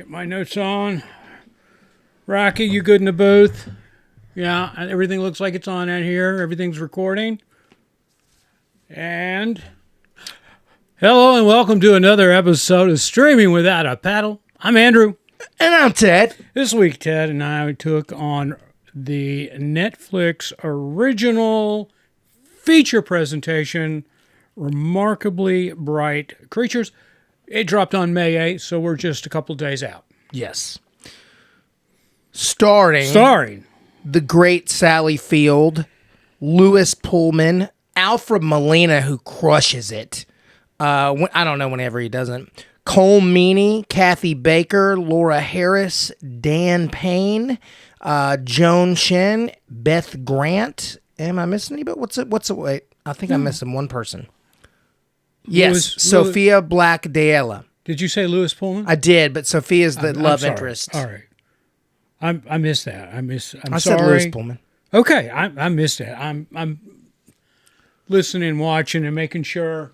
Get my notes on. Rocky, you good in the booth? Yeah, everything looks like it's on out here. Everything's recording. And hello and welcome to another episode of Streaming Without a Paddle. I'm Andrew. And I'm Ted. This week, Ted and I took on the Netflix original feature presentation, Remarkably Bright Creatures. It dropped on May 8th, so we're just a couple days out. Yes. Starring the great Sally Field, Lewis Pullman, Alfred Molina, who crushes it. I don't know whenever he doesn't. Cole Meany, Kathy Baker, Laura Harris, Dan Payne, Joan Shen, Beth Grant. Am I missing anybody? What's it? Wait, I think I'm missing one person. Yes, Sophia Black-Deella. Did you say Lewis Pullman? I did, but Sophia's the love interest. All right. I missed that. I'm sorry. said Lewis Pullman. Okay, I missed that. I'm listening, watching, and making sure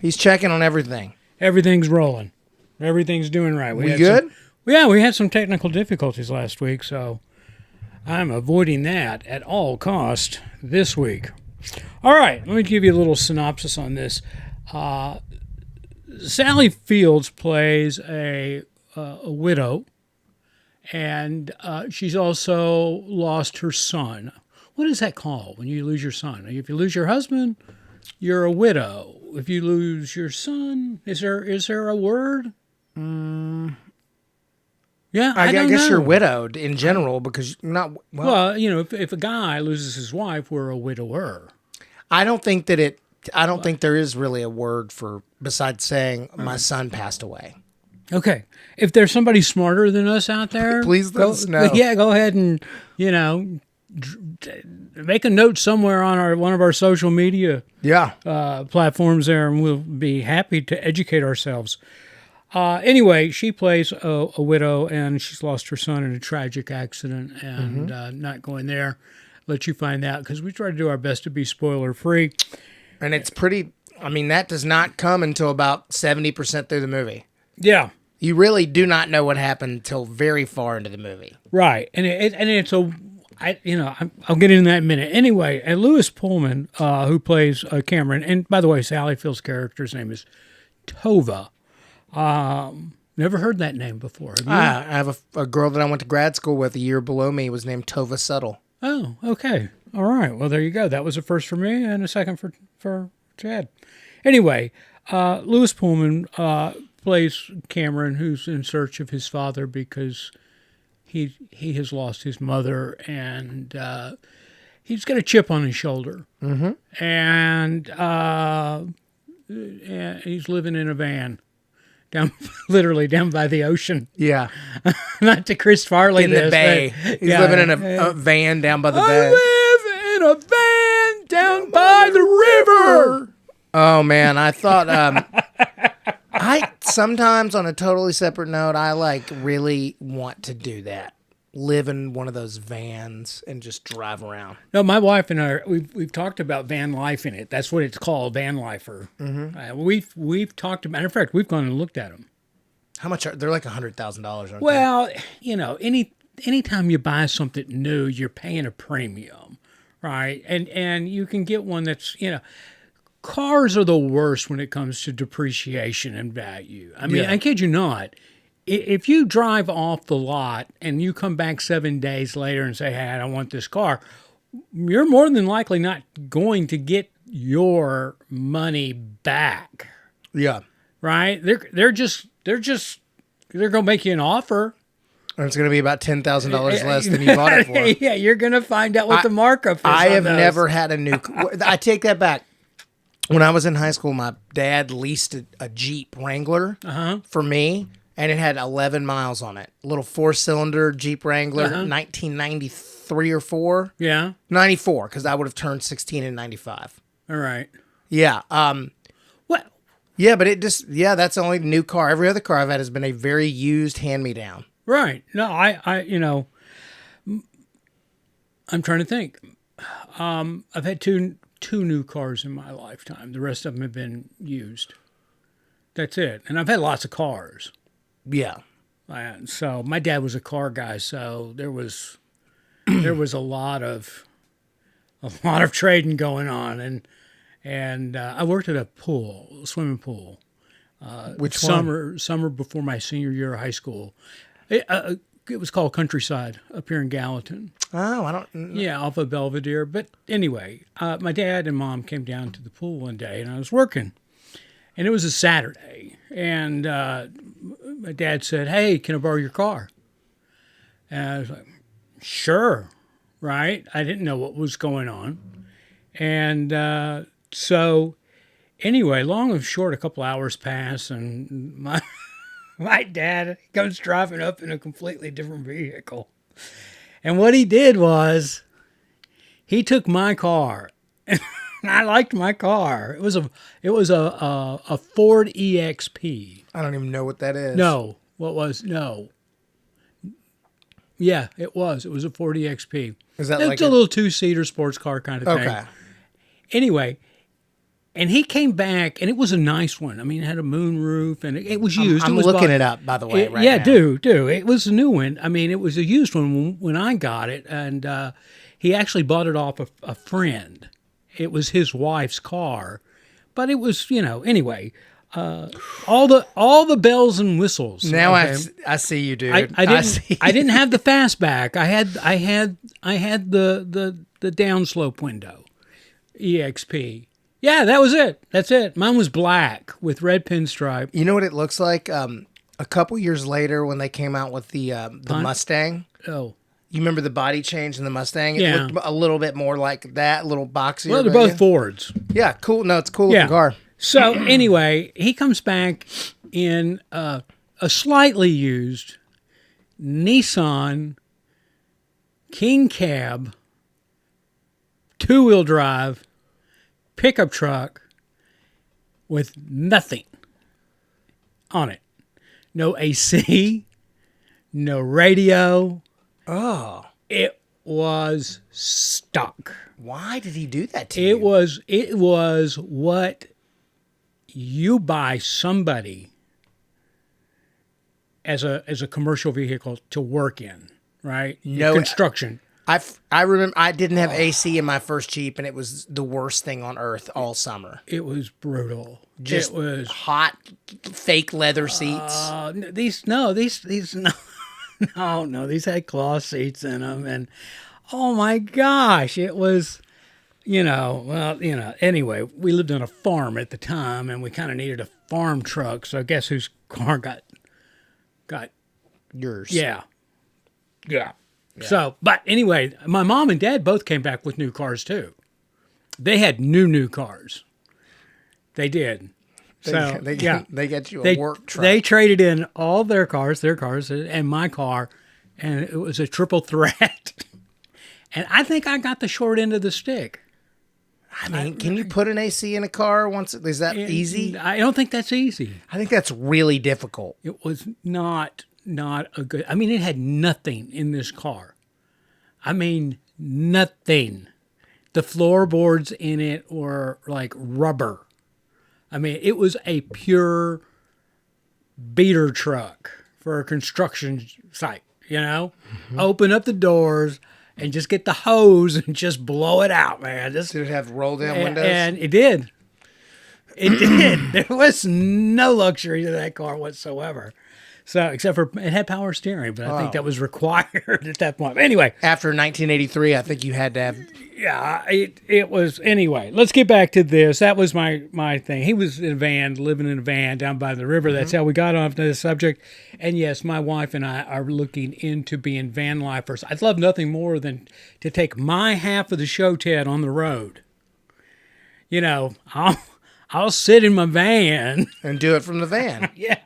He's checking on everything. everything's rolling. Everything's doing right. We good? We had some technical difficulties last week, so I'm avoiding that at all cost this week. All right, let me give you a little synopsis on this. Sally Fields plays a widow, and she's also lost her son. What is that called when you lose your son? If you lose your husband, you're a widow. If you lose your son, is there a word? Yeah, I don't guess know. you're widowed in general because you're not. Well, if a guy loses his wife, we're a widower. I don't think there is really a word for besides saying my son passed away. Okay. If there's somebody smarter than us out there, Please let us know. Yeah, go ahead and, make a note somewhere on one of our social media platforms there, and we'll be happy to educate ourselves. Anyway, she plays a widow, and she's lost her son in a tragic accident, and not going there. Let you find out, because we try to do our best to be spoiler-free. And it's pretty, that does not come until about 70% through the movie. Yeah. You really do not know what happened until very far into the movie. Right. And I'll get into that in a minute. Anyway, and Lewis Pullman, who plays Cameron, and by the way, Sally Field's character's name is Tova. Never heard that name before. Have you? I have a girl that I went to grad school with a year below me was named Tova Suttle. Oh, okay. All right. Well, there you go. That was a first for me and a second for Chad. Anyway, Lewis Pullman plays Cameron, who's in search of his father because he has lost his mother, and he's got a chip on his shoulder. Mm-hmm. And he's living in a van. Literally down by the ocean. Yeah. Not to Chris Farley. In the bay. He's living in a van down by the bay. I live in a van down by the river. Oh, man. I thought, I sometimes on a totally separate note, I really want to do that. Live in one of those vans and just drive around. No, my wife and I, we've talked about van life in it. That's what it's called, van lifer. Mm-hmm. We've talked about. Matter of fact, we've gone and looked at them. How much are they're? Like $100,000, aren't they? Well, anytime you buy something new, you're paying a premium, right? And you can get one that's cars are the worst when it comes to depreciation and value. I kid you not. If you drive off the lot and you come back 7 days later and say, hey, I don't want this car, you're more than likely not going to get your money back. Yeah. Right? They're going to make you an offer. And it's going to be about $10,000 less than you bought it for. Yeah, you're going to find out what the markup is. I have never had a new I take that back. When I was in high school, my dad leased a Jeep Wrangler for me. And it had 11 miles on it. A little 4-cylinder Jeep Wrangler, 1993 or 4. Yeah. 94, because I would have turned 16 in 95. All right. Yeah. What? Yeah, but that's the only new car. Every other car I've had has been a very used hand-me-down. Right. No, I'm trying to think. I've had two new cars in my lifetime. The rest of them have been used. That's it. And I've had lots of cars. Yeah. So my dad was a car guy, so there was a lot of trading going on, and I worked at a swimming pool. Which one? Summer before my senior year of high school. It was called Countryside up here in Gallatin. Oh, I don't. Yeah, off of Belvedere. But anyway, my dad and mom came down to the pool one day, and I was working, and it was a Saturday, and my dad said, "Hey, can I borrow your car?" And I was like, "Sure." Right? I didn't know what was going on, and so anyway, long and short, a couple hours pass, and my dad comes driving up in a completely different vehicle. And what he did was he took my car. And I liked my car. It was a Ford EXP. I don't even know what that is. No. What was? No. Yeah, it was. It was a Ford EXP. Is that It's like a little two-seater sports car kind of thing. Okay. Anyway, and he came back, and it was a nice one. I mean, it had a moonroof, and it was used. I'm it was looking it up, by the way, right yeah, now. do. It was a new one. I mean, it was a used one when I got it, and he actually bought it off a friend. It was his wife's car, but it was, anyway, all the bells and whistles. Now okay? I see you, dude. I didn't have the fastback. I had the downslope window, EXP. Yeah, that was it. That's it. Mine was black with red pinstripe. You know what it looks like? A couple years later, when they came out with the Mustang. Oh, You remember the body change in the Mustang? It Yeah. looked a little bit more like that, a little boxier. well, they're but both Fords. Yeah, cool. No, it's a cool looking car. So anyway, he comes back in a slightly used Nissan King Cab, 2-wheel drive, pickup truck with nothing on it. No AC, no radio. Oh, It was stock. why did he do that to you? It was what you buy somebody as a commercial vehicle to work in, right? No, construction. I remember I didn't have AC in my first Jeep, and it was the worst thing on earth all summer. It was brutal. Just it was hot, fake leather seats. these no, these had cloth seats in them, and oh my gosh, it was. Anyway, we lived on a farm at the time, and we kind of needed a farm truck. So guess whose car got Yours. yeah. So, but anyway, my mom and dad both came back with new cars too. They had new cars. They did. They get you a work truck. They traded in all their cars, and my car, and it was a triple threat. And I think I got the short end of the stick. I mean, can you put an AC in a car once? Is that easy? I don't think that's easy. I think that's really difficult. It was not a good. I mean, it had nothing in this car. I mean, nothing. The floorboards in it were like rubber. I mean, it was a pure beater truck for a construction site, Open up the doors and just get the hose and just blow it out, man. Did it have roll-down windows? And it did. It did. There was no luxury to that car whatsoever. So, except for it had power steering, but I think that was required at that point. But anyway. After 1983, I think you had to have... Yeah, it was. Anyway, let's get back to this. That was my thing. He was in a van, living in a van down by the river. That's how we got onto the subject. And yes, my wife and I are looking into being van lifers. I'd love nothing more than to take my half of the show, Ted, on the road. I'll sit in my van. And do it from the van. Yeah.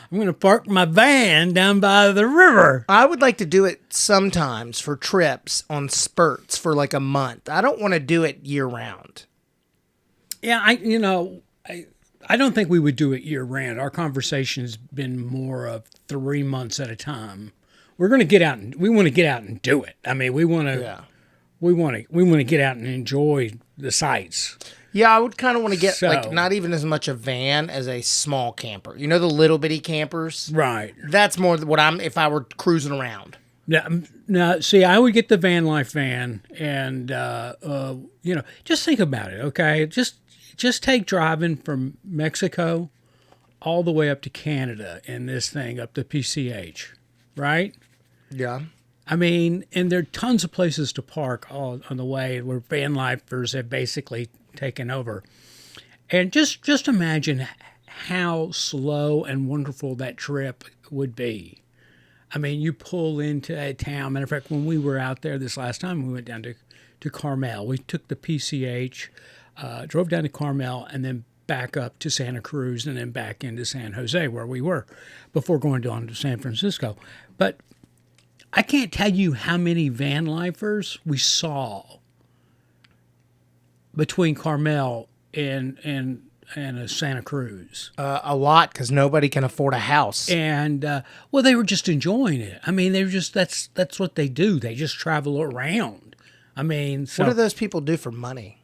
I'm going to park my van down by the river. I would like to do it sometimes for trips on spurts for like a month. I don't want to do it year round. Yeah, I don't think we would do it year round. Our conversation's been more of 3 months at a time. We're going to get out and we want to get out and do it. I mean, we want to get out and enjoy the sights. Yeah, I would kind of want to get like So- not even as much a van as a small camper. You know the little bitty campers? Right. That's more what I'm if I were cruising around. Now, see, I would get the van life van, and just think about it. Okay, just take driving from Mexico all the way up to Canada in this thing up to PCH, right? Yeah. I mean, and there are tons of places to park all on the way where van lifers have basically taken over. And just imagine how slow and wonderful that trip would be. I mean, you pull into a town. Matter of fact, when we were out there this last time, we went down to Carmel. We took the PCH, drove down to Carmel, and then back up to Santa Cruz, and then back into San Jose, where we were, before going on to San Francisco. But I can't tell you how many van lifers we saw between Carmel and Santa Cruz. A lot because nobody can afford a house. And well, they were just enjoying it. I mean, they were just that's what they do. They just travel around. I mean, so What do those people do for money?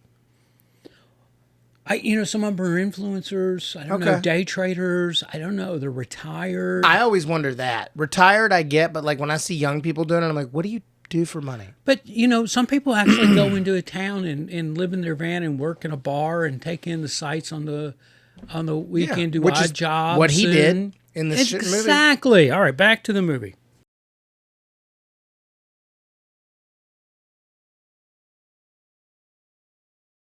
some of them are influencers. I don't know, Okay. day traders. I don't know. They're retired. I always wonder that. Retired, I get, but like when I see young people doing it, I'm like, what do you do for money? But some people actually go into a town and live in their van and work in a bar and take in the sights on the weekend, do which odd is jobs. what he did and- in this shit movie. Exactly. All right, back to the movie.